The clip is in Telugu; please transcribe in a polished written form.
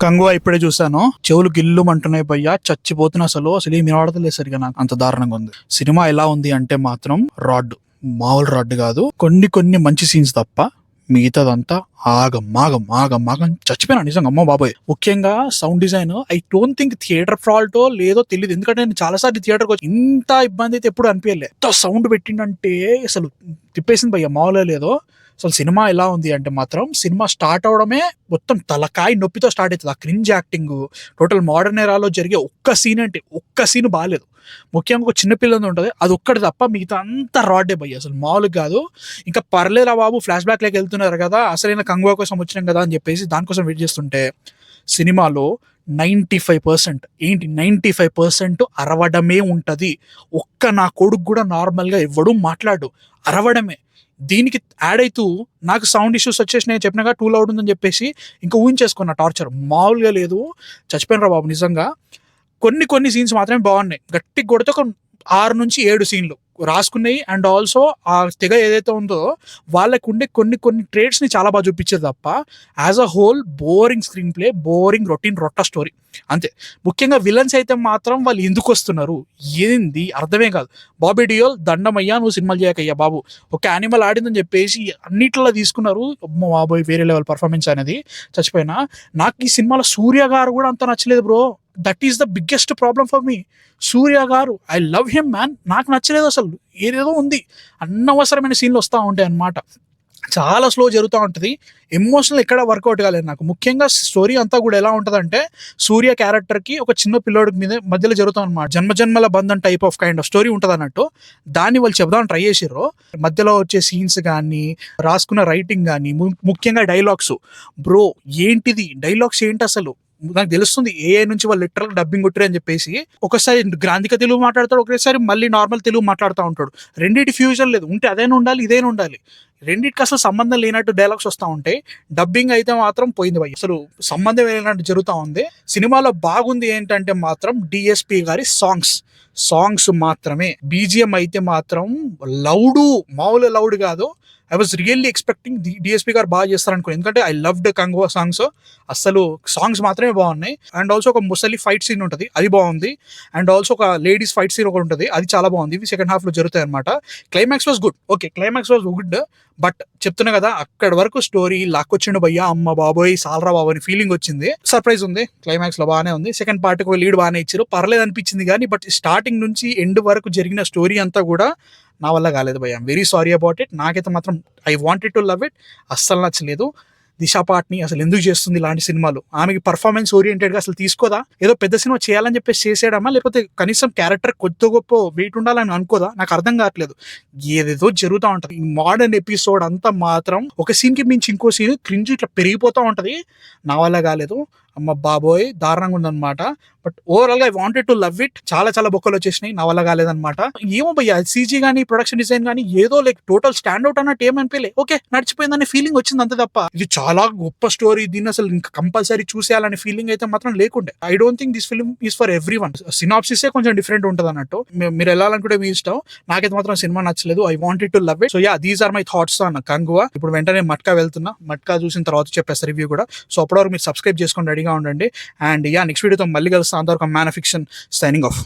కంగువా ఇప్పుడే చూసాను. చెవులు గిల్లుమంటున్నాయి భయ్యా, చచ్చిపోతున్నా. అసలు ఏం వినబడతలేదు సరిగా, నాకు అంత దారుణంగా ఉంది. సినిమా ఎలా ఉంది అంటే మాత్రం రాడ్, మామూలు రాడ్ కాదు. కొన్ని కొన్ని మంచి సీన్స్ తప్ప మిగతాదంతా ఆగం చచ్చిపోయినా నిజంగా. అమ్మ బాబాయ్, ముఖ్యంగా sound design. I don't think theatre ఫాల్టో లేదో తెలియదు, ఎందుకంటే నేను చాలా సార్లు థియేటర్కి వచ్చి ఇంత ఇబ్బంది అయితే ఎప్పుడు అనిపించలే. ఎంత సౌండ్ పెట్టిండంటే అసలు తిప్పేసింది భయ్య, మామూలే లేదో. అసలు సినిమా ఎలా ఉంది అంటే మాత్రం, సినిమా స్టార్ట్ అవడమే మొత్తం తలకాయ నొప్పితో స్టార్ట్ అవుతుంది. ఆ క్రింజ్ యాక్టింగ్, టోటల్ మోడర్న్ ఎరాలో జరిగే ఒక్క సీన్ బాగాలేదు. ముఖ్యంగా ఒక చిన్నపిల్లది ఉంటుంది, అది ఒక్కటి తప్ప మిగతా అంతా రాడ్డే భయ్య, అసలు మామూలుగా కాదు. ఇంకా పర్లేదురా బాబు, ఫ్లాష్ బ్యాక్ లేక వెళ్తున్నారు కదా, అసలైన కంగువా కోసం వచ్చినాం కదా అని చెప్పేసి దానికోసం వెయిట్ చేస్తుంటే సినిమాలో 95% ఏంటి 95% అరవడమే ఉంటుంది. నా కొడుకు కూడా నార్మల్గా ఎవ్వడూ మాట్లాడు, అరవడమే. దీనికి యాడ్ అవుతూ నాకు సౌండ్ ఇష్యూస్ వచ్చేసినాయి చెప్పినాగా, టూ లౌడ్ ఉందని చెప్పేసి ఇంకా ఊహించేసుకున్న టార్చర్ మామూలుగా లేదు. చచ్చిపోయినరా బాబు నిజంగా. కొన్ని సీన్స్ మాత్రమే బాగున్నాయి. గట్టిగా కొడితే ఒక 6 నుంచి 7 సీన్లు రాసుకున్నాయి. అండ్ ఆల్సో ఆ తెగ ఏదైతే ఉందో వాళ్ళకు ఉండే కొన్ని ట్రేడ్స్ని చాలా బాగా చూపించేది తప్ప as a whole boring screenplay, boring రొట్టా స్టోరీ అంతే. ముఖ్యంగా విలన్స్ అయితే మాత్రం వాళ్ళు ఎందుకు వస్తున్నారు ఏంది అర్థమే కాదు. బాబీ డియోల్ దండమయ్యా, నువ్వు సినిమాలు చేయకయ్యా బాబు. ఒక యానిమల్ ఆడిందని చెప్పేసి అన్నిట్లా తీసుకున్నారు. బాబోయ్, వేరే లెవెల్ పర్ఫార్మెన్స్ అనేది. చచ్చిపోయినా. నాకు ఈ సినిమాలో సూర్య గారు కూడా అంత నచ్చలేదు bro. That is the biggest problem for me. Surya గారు, ఐ లవ్ హిమ్ మ్యాన్, నాకు నచ్చలేదు అసలు. ఏదేదో ఉంది, అనవసరమైన సీన్లు వస్తూ ఉంటాయి అన్నమాట. చాలా స్లో జరుగుతూ ఉంటుంది. ఎమోషనల్ ఎక్కడ వర్కౌట్ కాలేదు నాకు. ముఖ్యంగా స్టోరీ అంతా కూడా ఎలా ఉంటుందంటే, సూర్య క్యారెక్టర్కి ఒక చిన్న పిల్లోడికి మీద మధ్యలో జరుగుతాం అనమాట. జన్మజన్మల బంధం type of kind of story ఉంటుంది అన్నట్టు. దాన్ని వాళ్ళు చెప్దామని ట్రై చేసిర్రు. మధ్యలో వచ్చే సీన్స్ కానీ, రాసుకున్న రైటింగ్ కానీ, ముఖ్యంగా డైలాగ్స్. బ్రో ఏంటిది డైలాగ్స్ ఏంటి అసలు? నాకు తెలుస్తుంది ఏఐ నుంచి వాళ్ళు లిటరల్ డబ్బింగ్ కొట్టారు అని చెప్పేసి. ఒకసారి గ్రాంధిక తెలుగు మాట్లాడతాడు, ఒకసారి మళ్ళీ నార్మల్ తెలుగు మాట్లాడుతూ ఉంటాడు. రెండింటి ఫ్యూజన్ లేదు. ఉంటే అదైనా ఉండాలి, ఇదైనా ఉండాలి. రెండింటికి అసలు సంబంధం లేనట్టు డైలాగ్స్ వస్తూ ఉంటాయి. డబ్బింగ్ అయితే మాత్రం పోయింది భయ్, అసలు సంబంధం లేనట్టు జరుగుతూ ఉంది. సినిమాలో బాగుంది ఏంటంటే మాత్రం డిఎస్పి గారి సాంగ్స్ మాత్రమే. బీజిఎం అయితే మాత్రం మామూలు లౌడ్ కాదు. I was really expecting DSP గారు బాగా చేస్తారనుకో, ఎందుకంటే ఐ లవ్డ్ కంగువా సాంగ్స్. అసలు సాంగ్స్ మాత్రమే బాగున్నాయి. అండ్ ఆల్సో ఒక ముసలి ఫైట్ సీన్ ఉంటుంది, అది బాగుంది. అండ్ ఆల్సో ఒక లేడీస్ ఫైట్ సీన్ ఒకటి ఉంటుంది, అది చాలా బాగుంది. ఇవి సెకండ్ హాఫ్లో జరుగుతాయి అనమాట. Climax was good, okay climax was good. But చెప్తున్నా కదా, అక్కడి వరకు స్టోరీ లాక్కొచ్చిండు భయ్యా. అమ్మ బాబోయ్, సాలరా బాబు అని ఫీలింగ్ వచ్చింది. సర్ప్రైజ్ ఉంది, క్లైమాక్స్ లో బాగానే ఉంది. సెకండ్ పార్ట్ కి లీడ్ బాగానే ఇచ్చారు, పర్లేదు అనిపించింది. కానీ బట్ స్టార్టింగ్ నుంచి ఎండ్ వరకు జరిగిన స్టోరీ అంతా కూడా నా వల్ల కాలేదు భయ్య. I'm very sorry about it. నాకైతే మాత్రం I wanted to love it, అస్సలు నచ్చలేదు. దిశా పాట్ని అసలు ఎందుకు చేస్తుంది ఇలాంటి సినిమాలు? ఆమెకి పర్ఫార్మెన్స్ ఓరియంటెడ్గా అసలు తీసుకోదా? ఏదో పెద్ద సినిమా చేయాలని చెప్పేసి చేసేయడమా, లేకపోతే కనీసం క్యారెక్టర్ కొద్ది గొప్ప వెయిట్ ఉండాలని అనుకోదా? నాకు అర్థం కావట్లేదు. ఏదేదో జరుగుతూ ఉంటుంది. ఈ మోడర్న్ ఎపిసోడ్ అంతా మాత్రం ఒక సీన్కి మించి ఇంకో సీన్ క్రింజ్ ఇట్లా పెరిగిపోతూ ఉంటుంది. నా వల్ల కాలేదు. అమ్మ బాబోయ్, దారుణంగా ఉందన్నమాట. బట్ ఓవరాల్ గా I wanted to love it. చాలా బొక్కలు వచ్చేసినాయి, నా వల్ల కాలేదన్నమాట. ఏమో భయ్య, సీజీ కానీ ప్రొడక్షన్ డిజైన్ కానీ ఏదో లైక్ టోటల్ స్టాండ్ అవుట్ అన్నట్టు ఏమనిపించలే. ఓకే నడిచిపోయిందనే ఫీలింగ్ వచ్చింది అంతే తప్ప, ఇది చాలా గొప్ప స్టోరీ, దీన్ని అసలు ఇంకా కంపల్సరీ చూసేయాలనే ఫీలింగ్ అయితే మాత్రం లేకుండే. I don't think this film is for everyone. సినాప్సిసే కొంచెం డిఫరెంట్ ఉంటుంది అన్నట్టు. మీరు వెళ్ళాలనుకుంటే మీ ఇష్టం. నాకైతే మాత్రం సినిమా నచ్చలేదు. I wanted to love it. So yeah, these are my thoughts on Kanguva. ఇప్పుడు వెంటనే మట్కా వెళ్తున్నా. మట్కా చూసిన తర్వాత చెప్పేస్తా రివ్యూ కూడా. సో అప్పటివరకు మీరు సబ్స్క్రైబ్ చేసుకొని రెడీగా ఉండండి. అండ్ యా, నెక్స్ట్ వీడియోతో మళ్ళీ కలుస్తాం. అంతవరకు man of fiction signing off.